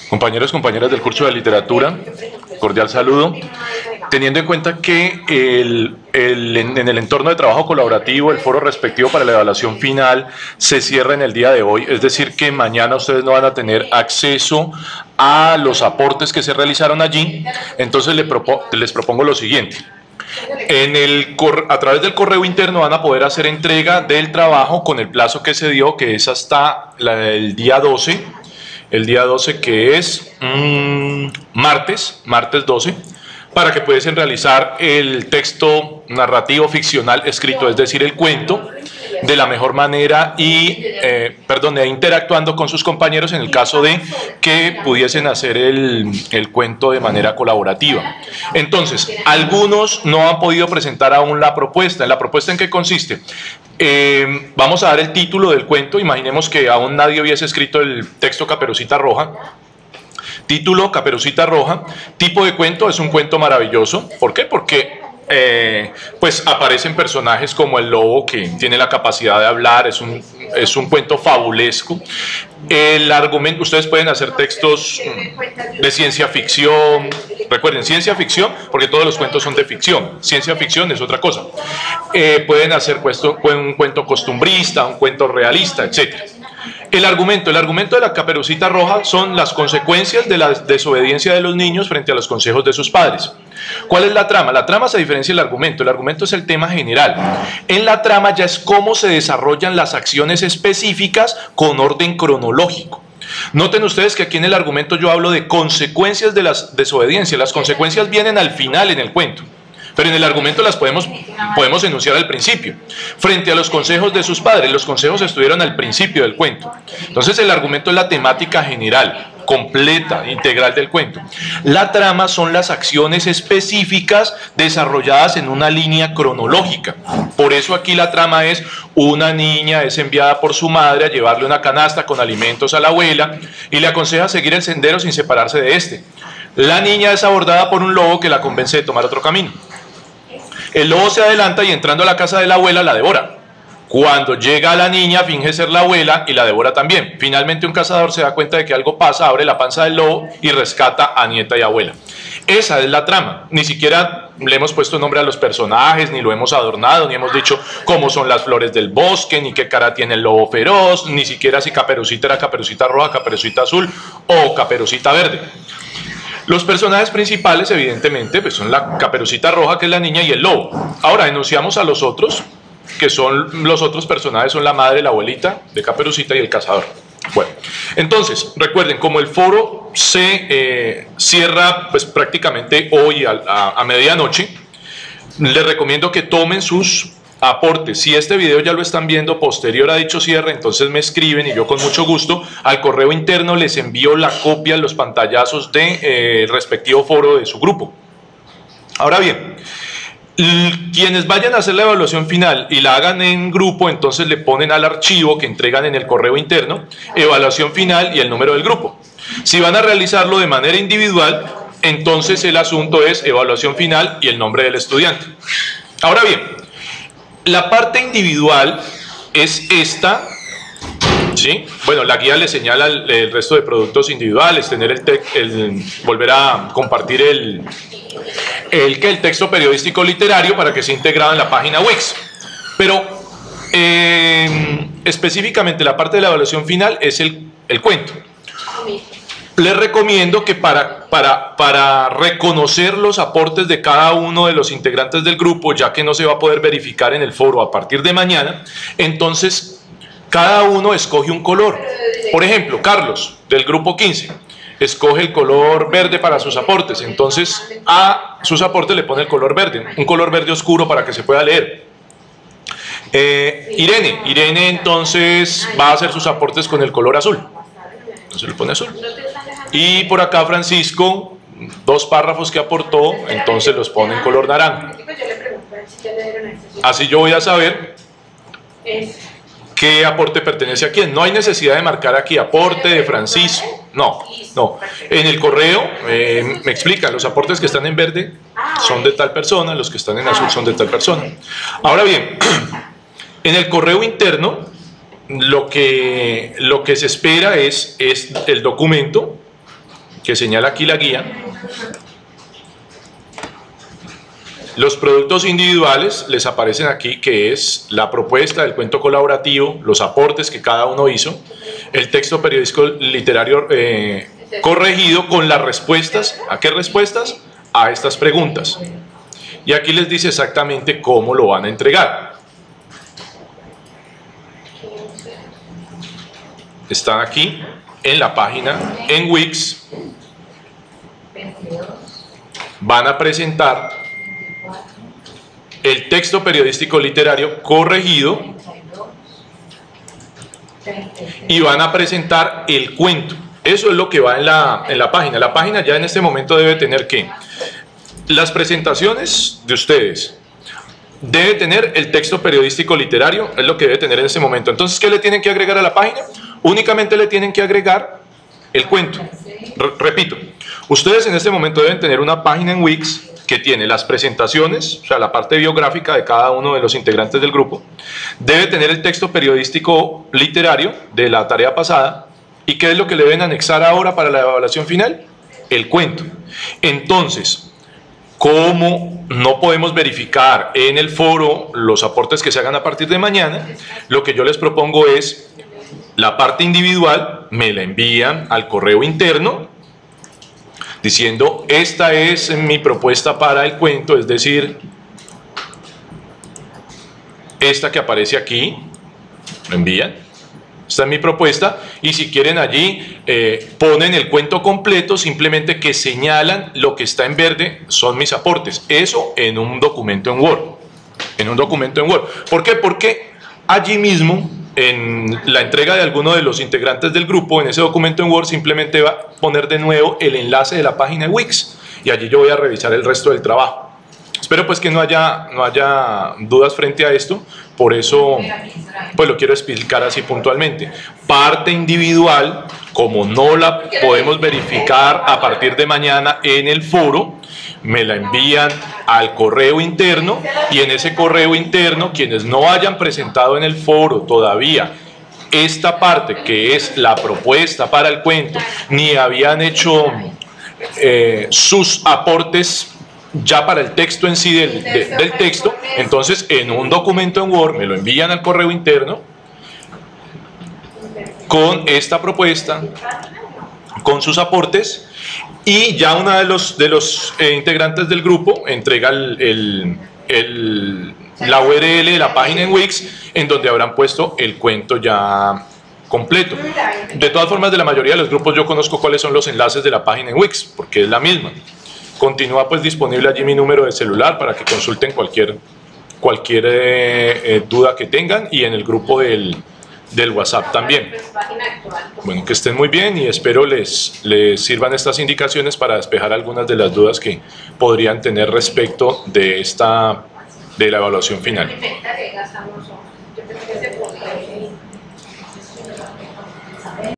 Compañeros, compañeras del curso de literatura, cordial saludo. Teniendo en cuenta que en el entorno de trabajo colaborativo, el foro respectivo para la evaluación final se cierra en el día de hoy, es decir, que mañana ustedes no van a tener acceso a los aportes que se realizaron allí, entonces les propongo lo siguiente. A través del correo interno van a poder hacer entrega del trabajo con el plazo que se dio, que es hasta el día 12, que es martes 12, para que pudiesen realizar el texto narrativo ficcional escrito, es decir, el cuento, de la mejor manera y, interactuando con sus compañeros en el caso de que pudiesen hacer el cuento de manera colaborativa. Entonces, algunos no han podido presentar aún la propuesta. ¿La propuesta en qué consiste? Vamos a dar el título del cuento. Imaginemos que aún nadie hubiese escrito el texto Caperucita Roja. Título, Caperucita Roja. Tipo de cuento, es un cuento maravilloso. ¿Por qué? Porque pues aparecen personajes como el lobo, que tiene la capacidad de hablar, es un cuento fabulesco. El argumento, ustedes pueden hacer textos de ciencia ficción. Recuerden, ciencia ficción, porque todos los cuentos son de ficción. Ciencia ficción es otra cosa. Pueden hacer un cuento costumbrista, un cuento realista, etc. El argumento de la Caperucita Roja son las consecuencias de la desobediencia de los niños frente a los consejos de sus padres. ¿Cuál es la trama? La trama se diferencia del argumento. El argumento es el tema general. En la trama ya es cómo se desarrollan las acciones específicas con orden cronológico. Noten ustedes que aquí en el argumento yo hablo de consecuencias de la desobediencia. Las consecuencias vienen al final en el cuento, pero en el argumento las podemos enunciar al principio. Frente a los consejos de sus padres, los consejos estuvieron al principio del cuento. Entonces el argumento es la temática general, completa, integral del cuento. La trama son las acciones específicas desarrolladas en una línea cronológica. Por eso aquí la trama es: una niña es enviada por su madre a llevarle una canasta con alimentos a la abuela y le aconseja seguir el sendero sin separarse de este. La niña es abordada por un lobo que la convence de tomar otro camino. El lobo se adelanta y, entrando a la casa de la abuela, la devora. Cuando llega la niña, finge ser la abuela y la devora también. Finalmente un cazador se da cuenta de que algo pasa, abre la panza del lobo y rescata a nieta y abuela. Esa es la trama. Ni siquiera le hemos puesto nombre a los personajes, ni lo hemos adornado, ni hemos dicho cómo son las flores del bosque, ni qué cara tiene el lobo feroz, ni siquiera si Caperucita era Caperucita Roja, Caperucita Azul o Caperucita Verde. Los personajes principales, evidentemente, pues son la Caperucita Roja, que es la niña, y el lobo. Ahora enunciamos a los otros, que son los otros personajes, son la madre, la abuelita de Caperucita y el cazador. Bueno, entonces, recuerden, como el foro se cierra pues prácticamente hoy a medianoche, les recomiendo que tomen sus aportes. Si este video ya lo están viendo posterior a dicho cierre, entonces me escriben y yo con mucho gusto al correo interno les envío la copia, los pantallazos del respectivo foro de su grupo. Ahora bien, quienes vayan a hacer la evaluación final y la hagan en grupo, entonces le ponen al archivo que entregan en el correo interno evaluación final y el número del grupo. Si van a realizarlo de manera individual, entonces el asunto es evaluación final y el nombre del estudiante. Ahora bien, la parte individual es esta, ¿sí? Bueno, la guía le señala el resto de productos individuales, tener volver a compartir el texto periodístico literario para que sea integrado en la página Wix. Pero específicamente la parte de la evaluación final es el cuento. Les recomiendo que para reconocer los aportes de cada uno de los integrantes del grupo, ya que no se va a poder verificar en el foro a partir de mañana, entonces cada uno escoge un color. Por ejemplo, Carlos, del grupo 15, escoge el color verde para sus aportes, entonces a sus aportes le pone el color verde, un color verde oscuro para que se pueda leer. Irene entonces va a hacer sus aportes con el color azul, entonces le pone azul. Y por acá Francisco, 2 párrafos que aportó, entonces los pone en color naranja. Así yo voy a saber qué aporte pertenece a quién. No hay necesidad de marcar aquí aporte de Francisco. No. En el correo me explican, los aportes que están en verde son de tal persona, los que están en azul son de tal persona. Ahora bien, en el correo interno lo que se espera es el documento que señala aquí la guía. Los productos individuales les aparecen aquí, que es la propuesta del cuento colaborativo, los aportes que cada uno hizo, el texto periodístico literario corregido con las respuestas. ¿A qué respuestas? A estas preguntas. Y aquí les dice exactamente cómo lo van a entregar. Están aquí en la página, en Wix. Van a presentar el texto periodístico literario corregido y van a presentar el cuento. Eso es lo que va en la página. La página ya en este momento debe tener ¿qué? Las presentaciones de ustedes. Debe tener el texto periodístico literario, es lo que debe tener en este momento. Entonces, ¿qué le tienen que agregar a la página? Únicamente le tienen que agregar el cuento. Repito, ustedes en este momento deben tener una página en Wix que tiene las presentaciones, o sea, la parte biográfica de cada uno de los integrantes del grupo. Debe tener el texto periodístico literario de la tarea pasada. ¿Y qué es lo que le deben anexar ahora para la evaluación final? El cuento. Entonces, como no podemos verificar en el foro los aportes que se hagan a partir de mañana, lo que yo les propongo es la parte individual, me la envían al correo interno diciendo, esta es mi propuesta para el cuento, es decir, esta que aparece aquí, lo envían. Esta es mi propuesta, y si quieren allí ponen el cuento completo, simplemente que señalan lo que está en verde son mis aportes. Eso en un documento en Word. En un documento en Word. ¿Por qué? Porque allí mismo, en la entrega de alguno de los integrantes del grupo, en ese documento en Word simplemente va a poner de nuevo el enlace de la página de Wix, y allí yo voy a revisar el resto del trabajo. Espero pues que no haya dudas frente a esto, por eso pues lo quiero explicar así puntualmente. Parte individual, como no la podemos verificar a partir de mañana en el foro, me la envían al correo interno, y en ese correo interno quienes no hayan presentado en el foro todavía esta parte que es la propuesta para el cuento, ni habían hecho sus aportes ya para el texto en sí del texto, entonces en un documento en Word me lo envían al correo interno con esta propuesta, con sus aportes, y ya una de los integrantes del grupo entrega la URL de la página en Wix, en donde habrán puesto el cuento ya completo. De todas formas, de la mayoría de los grupos yo conozco cuáles son los enlaces de la página en Wix, porque es la misma. Continúa pues disponible allí mi número de celular para que consulten cualquier duda que tengan, y en el grupo del WhatsApp también. Bueno, que estén muy bien, y espero les sirvan estas indicaciones para despejar algunas de las dudas que podrían tener respecto de la evaluación final.